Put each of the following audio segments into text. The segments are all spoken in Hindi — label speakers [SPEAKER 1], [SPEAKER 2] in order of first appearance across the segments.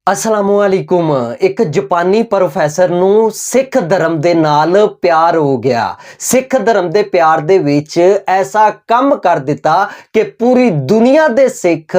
[SPEAKER 1] ਅਸਲਾਮੁਅਲੈकुम। ਇੱਕ ਜਾਪਾਨੀ ਪ੍ਰੋਫੈਸਰ ਨੂੰ ਸਿੱਖ ਧਰਮ ਦੇ ਨਾਲ ਪਿਆਰ ਹੋ ਗਿਆ। ਸਿੱਖ ਧਰਮ ਦੇ ਪਿਆਰ ਦੇ ਵਿੱਚ ਐਸਾ ਕੰਮ ਕਰ ਦਿੱਤਾ ਕਿ ਪੂਰੀ ਦੁਨੀਆ ਦੇ ਸਿੱਖ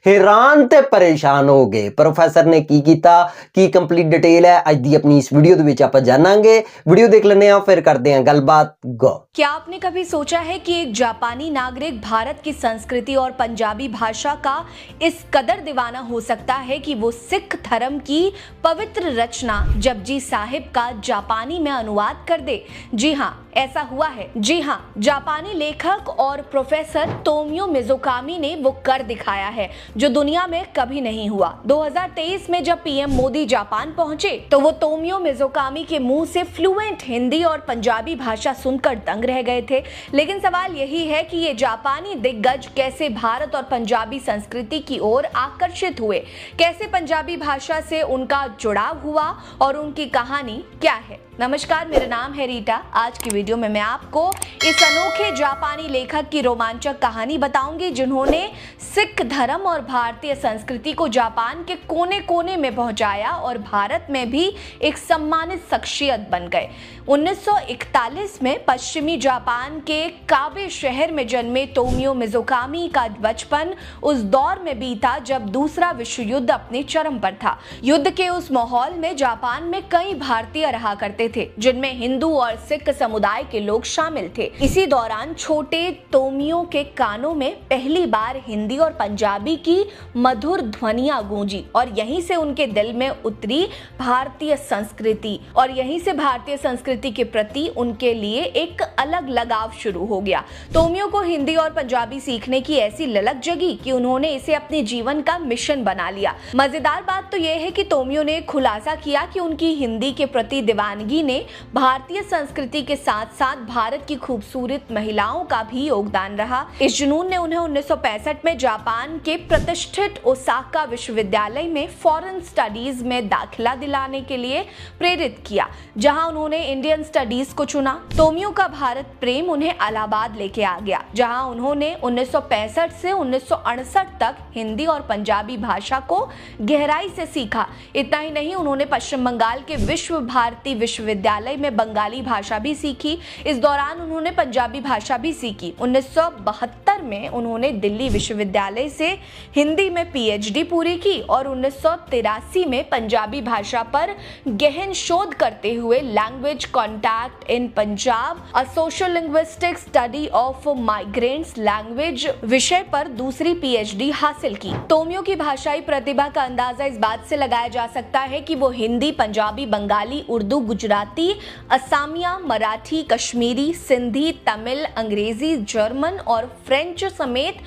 [SPEAKER 1] ਹੈਰਾਨ ਤੇ ਪਰੇਸ਼ਾਨ ਹੋ ਗਏ। ਪ੍ਰੋਫੈਸਰ ਨੇ ਕੀ ਕੀਤਾ, ਕੀ ਕੰਪਲੀਟ डिटेल है ਅੱਜ ਦੀ अपनी इस वीडियो ਦੇ ਵਿੱਚ ਆਪਾਂ ਜਾਣਾਂਗੇ। वीडियो देख लेने हैं, फिर करते हैं गलबात। गो।
[SPEAKER 2] क्या आपने कभी सोचा है कि एक जापानी नागरिक भारत की संस्कृति और पंजाबी भाषा का इस कदर दीवाना हो सकता है कि वो सिख धर्म की पवित्र रचना जपजी साहिब का जापानी में अनुवाद कर दे? जी हाँ, ऐसा हुआ है। जी हाँ, जापानी लेखक और प्रोफेसर तोमियो मिज़ुकामी ने वो कर दिखाया है जो दुनिया में कभी नहीं हुआ। 2023 में जब पीएम मोदी जापान पहुंचे तो वो तोमियो मिज़ुकामी के मुंह से फ्लुएंट हिंदी और पंजाबी भाषा सुनकर दंग रह गए थे। लेकिन सवाल यही है कि ये जापानी दिग्गज कैसे भारत और पंजाबी संस्कृति की ओर आकर्षित हुए, कैसे पंजाबी भाषा से उनका जुड़ाव हुआ और उनकी कहानी क्या है। नमस्कार, मेरा नाम है रीटा। आज की वीडियो में मैं आपको इस अनोखे जापानी लेखक की रोमांचक कहानी बताऊंगी जिन्होंने सिख धर्म और भारतीय संस्कृति को जापान के कोने कोने में पहुंचाया और भारत में भी एक सम्मानित शख्सियत बन गए। 1941 में पश्चिमी जापान के काबे शहर में जन्मे तोमियो मिज़ुकामी का बचपन उस दौर में बीता जब दूसरा विश्व युद्ध अपने चरम पर था। युद्ध के उस माहौल में जापान में कई भारतीय रहा करते थे जिनमें हिंदू और सिख समुदाय के लोग शामिल थे। इसी दौरान छोटे तोमियो के कानों में पहली बार हिंदी और पंजाबी की मधुर ध्वनियां गूंजी और यहीं से उनके दिल में उतरी भारतीय संस्कृति और यहीं से भारतीय संस्कृति के प्रति उनके लिए एक अलग लगाव शुरू हो गया। तोमियो को हिंदी और पंजाबी सीखने की ऐसी ललक जगी कि उन्होंने इसे अपने जीवन का मिशन बना लिया। मजेदार बात तो यह है कि तोमियो ने खुलासा किया कि उनकी हिंदी के प्रति दीवानगी ने भारतीय संस्कृति के साथ साथ भारत की खूबसूरत महिलाओं का भी योगदान रहा। इस जुनून ने उन्हें 1965 में जापान के प्रतिष्ठित ओसाका विश्वविद्यालय में फॉरेन स्टडीज में दाखिला दिलाने के लिए प्रेरित किया, जहां उन्होंने इंडियन स्टडीज को चुना। तोमियो का भारत प्रेम उन्हें इलाहाबाद लेके आ गया, जहां उन्होंने 1965 से 1968 तक हिंदी और पंजाबी भाषा को गहराई से सीखा। इतना ही नहीं, उन्होंने पश्चिम बंगाल के विश्व भारती विश्वविद्यालय में बंगाली भाषा भी सीखी। इस दौरान उन्होंने पंजाबी भाषा भी सीखी। 1972 में उन्होंने दिल्ली विश्वविद्यालय से हिंदी में पीएचडी पूरी की और 1983 में पंजाबी भाषा पर गहन शोध करते हुए language contact in Punjab a social linguistic study of migrants language विषय पर दूसरी पीएचडी हासिल की। तोमियो की भाषाई प्रतिभा का अंदाजा इस बात से लगाया जा सकता है कि वो हिंदी, पंजाबी, बंगाली, उर्दू, गुजराती, असमिया, मराठी, कश्मीरी, सिंधी, तमिल, अंग्रेजी, जर्मन और फ्रेंच समेत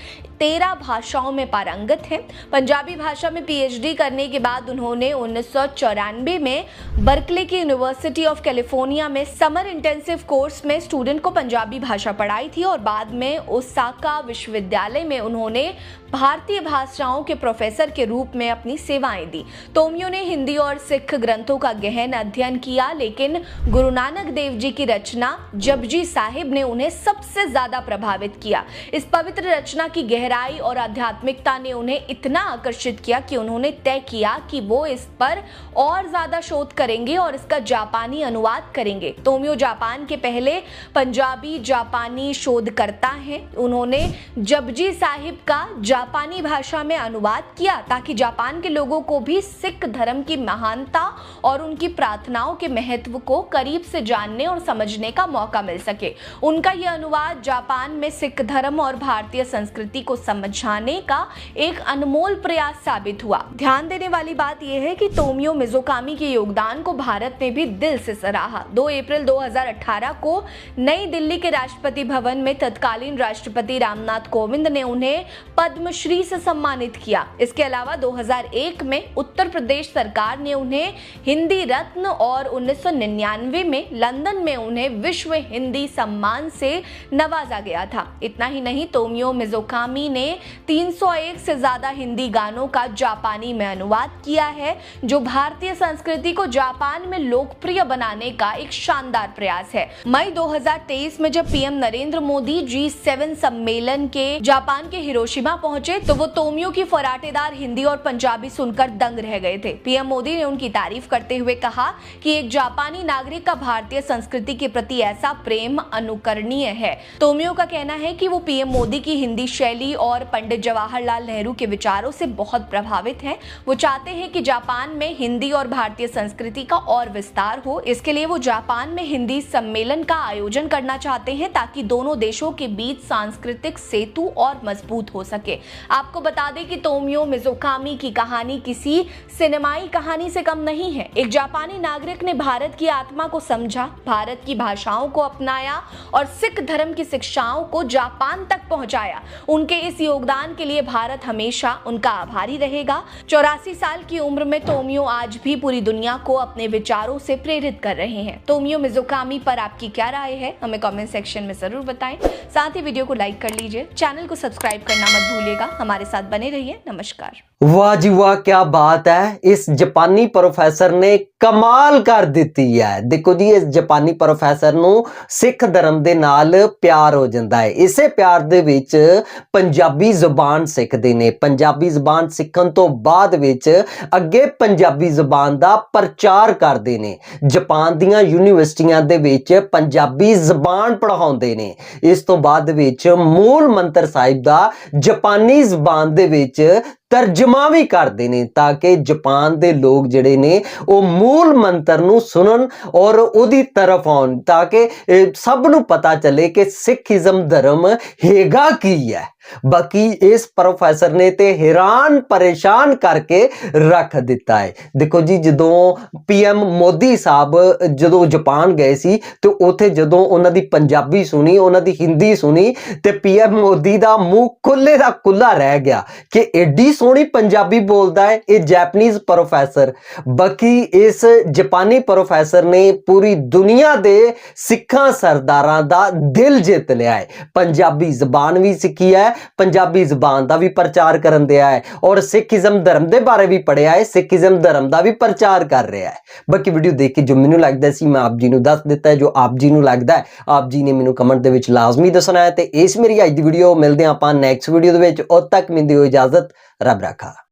[SPEAKER 2] 13 भाषाओं में पारंगत हैं। पंजाबी भाषा में पीएचडी करने के बाद उन्होंने 1994 में बर्कले की यूनिवर्सिटी ऑफ कैलिफोर्निया में समर इंटेंसिव कोर्स में स्टूडेंट को पंजाबी भाषा पढ़ाई थी और बाद में ओसाका विश्वविद्यालय में उन्होंने भारतीय भाषाओं के प्रोफेसर के रूप में अपनी सेवाएं दी। तोमियो ने हिंदी और सिख ग्रंथों का गहन अध्ययन किया, लेकिन गुरु नानक देव जी की रचना जपजी साहिब ने उन्हें सबसे ज्यादा प्रभावित किया। इस पवित्र रचना की गहराई और आध्यात्मिकता ने उन्हें इतना आकर्षित किया कि उन्होंने तय किया कि वो इस पर और ज्यादा शोध करेंगे और इसका जापानी अनुवाद करेंगे। तोमियो जापान के पहले पंजाबी जापानी शोधकर्ता हैं। उन्होंने जपजी साहिब का जापानी भाषा में अनुवाद किया ताकि जापान के लोगों को भी सिख धर्म की महानता और उनकी प्रार्थनाओं के महत्व को करीब से जानने और समझने का मौका मिल सके। उनका यह अनुवाद जापान में सिख धर्म और भारतीय संस्कृति को समझाने का एक अनमोल प्रयास साबित हुआ। ध्यान देने वाली बात यह है कि तोमियो मिज़ुकामी के योगदान को भारत ने भी दिल से सराहा। 2 अप्रैल 2018 को नई दिल्ली के राष्ट्रपति भवन में तत्कालीन राष्ट्रपति रामनाथ कोविंद ने उन्हें पद्मश्री से सम्मानित किया। इसके अलावा 2001 में उत्तर प्रदेश सरकार ने उन्हें हिंदी रत्न और 1999 में लंदन में उन्हें विश्व हिंदी सम्मान से नवाजा गया था। इतना ही नहीं, तोमियो मिज़ुकामी गोस्वामी ने 301 से ज्यादा हिंदी गानों का जापानी में अनुवाद किया है, जो भारतीय संस्कृति को जापान में लोकप्रिय बनाने का एक शानदार प्रयास है। मई 2023 में जब पीएम नरेंद्र मोदी G7 सम्मेलन के जापान के हिरोशिमा पहुंचे तो वो तोमियो की फराटेदार हिंदी और पंजाबी सुनकर दंग रह गए थे। पीएम मोदी ने उनकी तारीफ करते हुए कहा कि एक जापानी नागरिक का भारतीय संस्कृति के प्रति ऐसा प्रेम अनुकरणीय है। तोमियो का कहना है कि वो पीएम मोदी की हिंदी शैली और पंडित जवाहरलाल नेहरू के विचारों से बहुत प्रभावित हैं। वो चाहते हैं कि जापान में हिंदी और भारतीय संस्कृति का और विस्तार हो। इसके लिए वो जापान में हिंदी सम्मेलन का आयोजन करना चाहते हैं ताकि दोनों देशों के बीच सांस्कृतिक सेतु और मजबूत हो सके। आपको बता दें कि तोमियो मिज़ुकामी की कहानी किसी सिनेमाई कहानी से कम नहीं है। एक जापानी नागरिक ने भारत की आत्मा को समझा, भारत की भाषाओं को अपनाया और सिख धर्म की शिक्षाओं को जापान तक पहुंचाया। उनके इस योगदान के लिए भारत हमेशा उनका आभारी रहेगा। 84 साल की उम्र में तोमियो आज भी पूरी दुनिया को अपने विचारों से प्रेरित कर रहे हैं। तोमियो मिज़ुकामी पर आपकी क्या राय है, हमें कमेंट सेक्शन में जरूर बताएं। साथ ही वीडियो को लाइक कर लीजिए, चैनल को सब्सक्राइब करना मत भूलिएगा। हमारे साथ बने रहिए। नमस्कार।
[SPEAKER 1] वाह जी वाह, क्या बात है। इस जापानी प्रोफेसर ने कमाल कर ਦਿੱਤੀ ਹੈ। देखो जी, इस जापानी प्रोफेसर ਨੂੰ ਸਿੱਖ ਧਰਮ ਦੇ ਨਾਲ ਪਿਆਰ ਹੋ ਜਾਂਦਾ ਹੈ। ਇਸੇ ਪਿਆਰ ਦੇ ਵਿੱਚ ਪੰਜਾਬੀ ਜ਼ੁਬਾਨ ਸਿੱਖਦੇ ਨੇ। ਪੰਜਾਬੀ ਜ਼ੁਬਾਨ ਸਿੱਖਣ ਤੋਂ ਬਾਅਦ ਵਿੱਚ ਅੱਗੇ ਪੰਜਾਬੀ ਜ਼ੁਬਾਨ ਦਾ ਪ੍ਰਚਾਰ ਕਰਦੇ ਨੇ। ਜਾਪਾਨ ਦੀਆਂ ਯੂਨੀਵਰਸਿਟੀਆਂ ਦੇ ਵਿੱਚ ਪੰਜਾਬੀ ਜ਼ੁਬਾਨ ਪੜ੍ਹਾਉਂਦੇ ਨੇ। ਇਸ ਤੋਂ ਬਾਅਦ ਵਿੱਚ ਮੂਲ ਮੰਤਰ ਸਾਹਿਬ ਦਾ ਜਾਪਾਨੀ ਜ਼ੁਬਾਨ ਦੇ ਵਿੱਚ ਤਰਜਮਾ ਵੀ ਕਰਦੇ ਨੇ ਤਾਂ ਕਿ ਜਾਪਾਨ ਦੇ ਲੋਕ ਜਿਹੜੇ ਨੇ ਉਹ ਮੂਲ ਮੰਤਰ ਨੂੰ ਸੁਣਨ ਔਰ ਉਹਦੀ ਤਰਫ ਆਉਣ ਤਾਂ ਕਿ ਸਭ ਨੂੰ ਪਤਾ ਚੱਲੇ ਕਿ ਸਿੱਖੀਜ਼ਮ ਧਰਮ ਹੈਗਾ ਕੀ ਹੈ। ਬਾਕੀ ਇਸ ਪ੍ਰੋਫੈਸਰ ਨੇ ਤੇ ਹੈਰਾਨ ਪਰੇਸ਼ਾਨ ਕਰਕੇ ਰੱਖ ਦਿੱਤਾ ਹੈ। ਦੇਖੋ ਜੀ, ਜਦੋਂ ਪੀਐਮ ਮੋਦੀ ਸਾਹਿਬ ਜਦੋਂ ਜਾਪਾਨ ਗਏ ਸੀ ਤੇ ਉੱਥੇ ਜਦੋਂ ਉਹਨਾਂ ਦੀ ਪੰਜਾਬੀ ਸੁਣੀ, ਉਹਨਾਂ ਦੀ ਹਿੰਦੀ ਸੁਣੀ ਤੇ ਪੀਐਮ ਮੋਦੀ ਦਾ ਮੂੰਹ ਖੁੱਲੇ ਦਾ ਖੁੱਲਾ ਰਹਿ ਗਿਆ ਕਿ ਐਡੀ ਸੋਹਣੀ ਪੰਜਾਬੀ ਬੋਲਦਾ ਹੈ ਇਹ ਜੈਪਨੀਜ਼ ਪ੍ਰੋਫੈਸਰ। ਬਾਕੀ ਇਸ ਜਾਪਾਨੀ ਪ੍ਰੋਫੈਸਰ ਨੇ ਪੂਰੀ ਦੁਨੀਆ ਦੇ ਸਿੱਖਾਂ ਸਰਦਾਰਾਂ ਦਾ ਦਿਲ ਜਿੱਤ ਲਿਆ ਹੈ। ਪੰਜਾਬੀ ਜ਼ਬਾਨ ਵੀ ਸਿੱਖੀ ਹੈ, ਪੰਜਾਬੀ ਜ਼ਬਾਨ ਦਾ ਵੀ ਪ੍ਰਚਾਰ ਕਰਨ ਦਿਆ ਹੈ ਔਰ ਸਿੱਖੀਜ਼ਮ ਧਰਮ ਦੇ ਬਾਰੇ ਵੀ ਪੜਿਆ ਹੈ, ਸਿੱਖੀਜ਼ਮ ਧਰਮ ਦਾ ਵੀ ਪ੍ਰਚਾਰ ਕਰ ਰਿਹਾ ਹੈ। ਬਾਕੀ ਵੀਡੀਓ ਦੇਖ ਕੇ ਜੋ ਮੈਨੂੰ ਲੱਗਦਾ ਸੀ ਮੈਂ ਆਪ ਜੀ ਨੂੰ ਦੱਸ ਦਿੱਤਾ ਹੈ। ਜੋ ਆਪ ਜੀ ਨੂੰ ਲੱਗਦਾ ਹੈ ਆਪ ਜੀ ਨੇ ਮੈਨੂੰ ਕਮੈਂਟ ਦੇ ਵਿੱਚ ਲਾਜ਼ਮੀ ਦੱਸਣਾ ਹੈ। ਤੇ ਇਸ ਮੇਰੀ ਅੱਜ ਦੀ ਵੀਡੀਓ ਮਿਲਦੇ ਹਾਂ ਆਪਾਂ ਨੈਕਸਟ ਵੀਡੀਓ ਦੇ ਵਿੱਚ। ਉਦ ਤੱਕ ਮੈਨੂੰ ਦਿਓ ਇਜਾਜ਼ਤ। ਰੱਬ ਰਾਖਾ।